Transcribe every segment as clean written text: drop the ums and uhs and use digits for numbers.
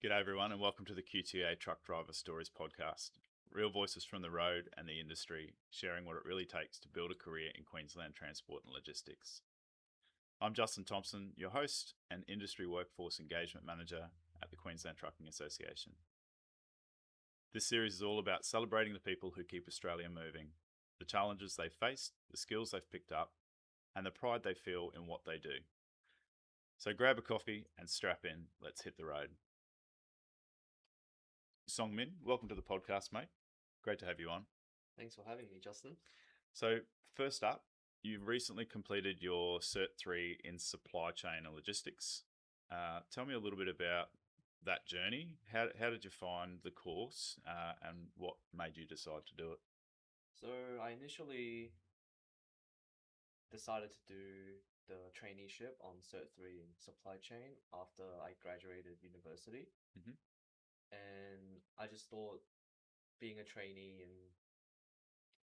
G'day everyone and welcome to the QTA Truck Driver Stories podcast. Real voices from the road and the industry, sharing what it really takes to build a career in Queensland transport and logistics. I'm Justin Thompson, your host and Industry Workforce Engagement Manager at the Queensland Trucking Association. This series is all about celebrating the people who keep Australia moving, the challenges they've faced, the skills they've picked up, and the pride they feel in what they do. So grab a coffee and strap in, let's hit the road. Seongmin, welcome to the podcast, mate. Great to have you on. Thanks for having me, Justin. So first up, you recently completed your Cert 3 in supply chain and logistics. Tell me a little bit about that journey. How did you find the course and what made you decide to do it? So I initially decided to do the traineeship on Cert 3 in supply chain after I graduated university. Mhm. And I just thought being a trainee in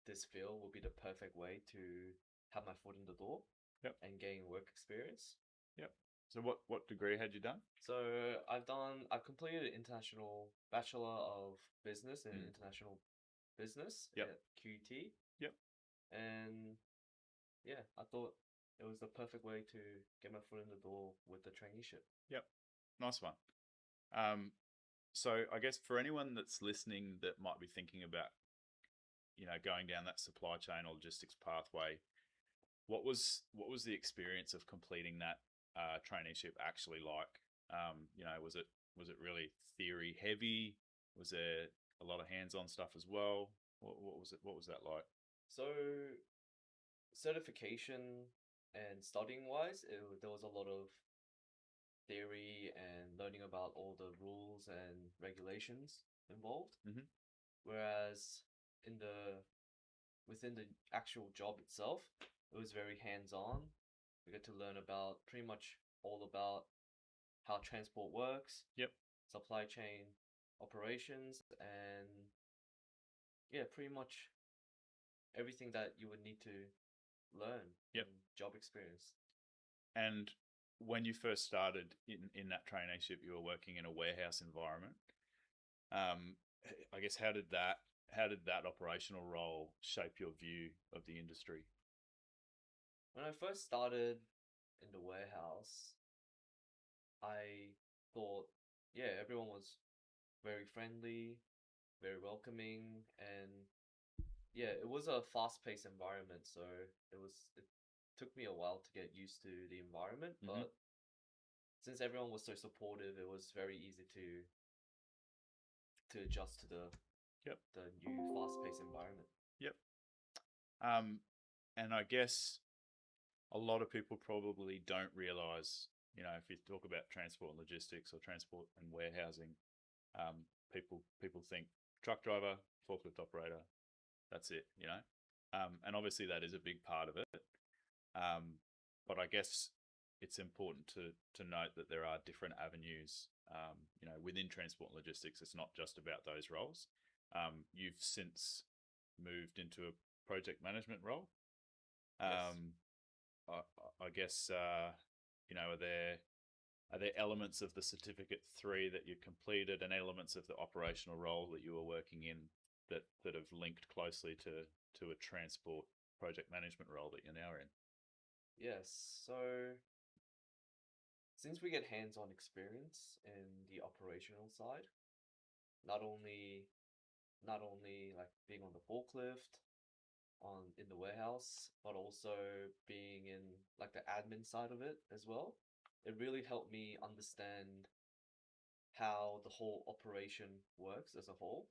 this field would be the perfect way to have my foot in the door. Yep. And gain work experience. Yep. So what degree had you done? So I've completed an international Bachelor of Business in International Business Yep. at QT. Yep. And yeah, I thought it was the perfect way to get my foot in the door with the traineeship. Yep. Nice one. So I guess for anyone that's listening that might be thinking about, going down that supply chain or logistics pathway, what was the experience of completing that traineeship actually like? Was it really theory heavy? Was there a lot of hands-on stuff as well? What was that like? So certification and studying wise, there was a lot of theory and learning about all the rules and regulations involved. Mhm. Whereas within the actual job itself, it was very hands-on. We get to learn about pretty much all about how transport works, Yep. supply chain operations, and yeah, pretty much everything that you would need to learn Yep. in job experience. And when you first started in that traineeship, you were working in a warehouse environment. I guess how did that operational role shape your view of the industry? When I first started in the warehouse, I thought, yeah, everyone was very friendly, very welcoming, and yeah, it was a fast-paced environment, so it took me a while to get used to the environment, but since everyone was so supportive, it was very easy to adjust to Yep. the new fast-paced environment. Yep. And I guess a lot of people probably don't realize, if you talk about transport and logistics or transport and warehousing, people think truck driver, forklift operator, that's it, and obviously that is a big part of it. But I guess it's important to note that there are different avenues, within transport and logistics. It's not just about those roles. You've since moved into a project management role. Yes. I guess, are there elements of the Certificate 3 that you completed and elements of the operational role that you were working in that have linked closely to a transport project management role that you're now in? Yes. So since we get hands-on experience in the operational side, not only like being on the forklift, in the warehouse, but also being in like the admin side of it as well. It really helped me understand how the whole operation works as a whole,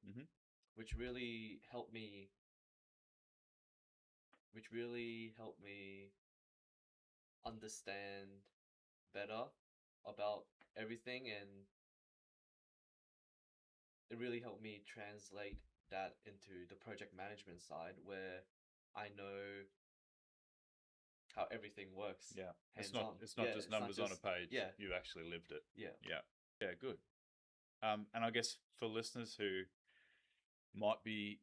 which really helped me understand better about everything, and it really helped me translate that into the project management side where I know how everything works. Yeah, Hands it's on. not Yeah, just it's not numbers on a just page. yeah, You actually lived it. yeah. Yeah, good. And I guess for listeners who might be,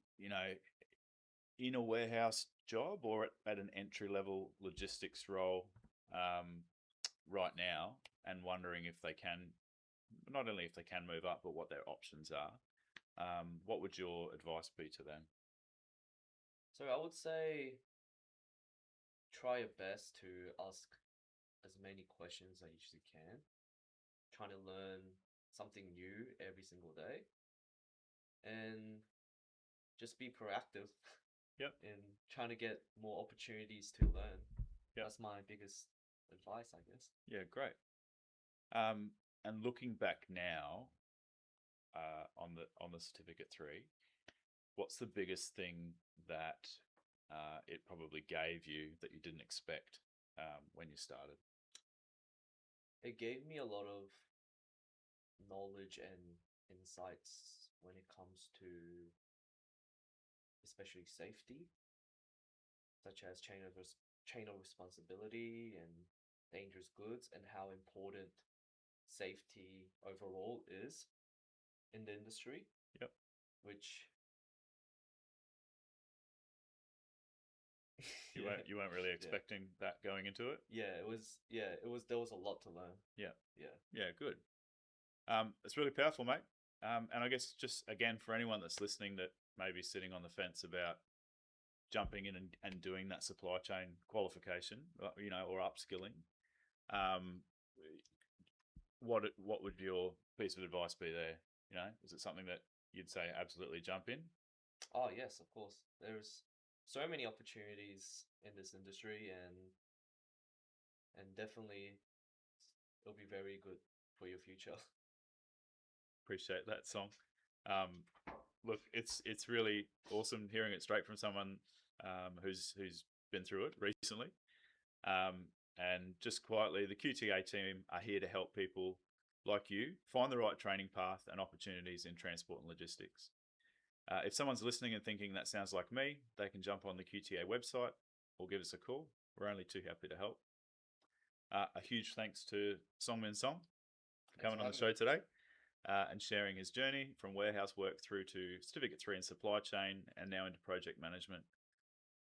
in a warehouse job or at an entry level logistics role right now and wondering if they can not only if they can move up, but what their options are. What would your advice be to them? So I would say try your best to ask as many questions as you can. Trying to learn something new every single day, and just be proactive Yep. in trying to get more opportunities to learn. Yep. That's my biggest advice, I guess. Yeah, great. And looking back now, on the certificate 3, what's the biggest thing that it probably gave you that you didn't expect when you started? It gave me a lot of knowledge and insights when it comes to especially safety, such as chain of responsibility and dangerous goods, and how important safety overall is in the industry. Yep. Which You weren't really yeah, expecting that going into it. it was there was a lot to learn. Yeah. Yeah. Yeah, good. It's really powerful, mate. And I guess just again for anyone that's listening that may be sitting on the fence about jumping in and doing that supply chain qualification, or upskilling, um, what would your piece of advice be there? Is it something that you'd say absolutely jump in? Oh yes, of course. There's so many opportunities in this industry, and definitely it'll be very good for your future. Appreciate that, Song. Look, it's really awesome hearing it straight from someone who's been through it recently. And just quietly, the QTA team are here to help people like you find the right training path and opportunities in transport and logistics. If someone's listening and thinking that sounds like me, they can jump on the QTA website or give us a call. We're only too happy to help. A huge thanks to Seongmin Song for Thanks coming for on the having show me. today and sharing his journey from warehouse work through to Certificate 3 in supply chain and now into project management.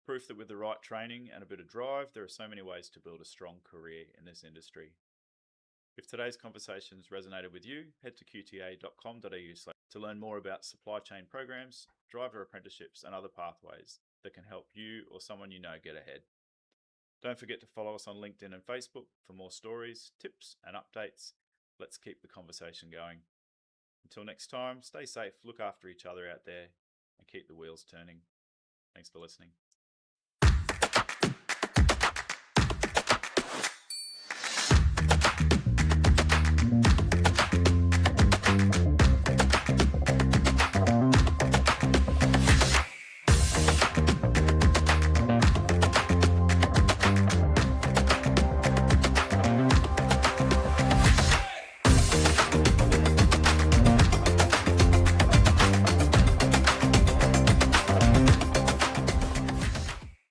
Proof that with the right training and a bit of drive, there are so many ways to build a strong career in this industry. If today's conversations resonated with you, head to qta.com.au to learn more about supply chain programs, driver apprenticeships, and other pathways that can help you or someone you know get ahead. Don't forget to follow us on LinkedIn and Facebook for more stories, tips, and updates. Let's keep the conversation going. Until next time, stay safe, look after each other out there, and keep the wheels turning. Thanks for listening.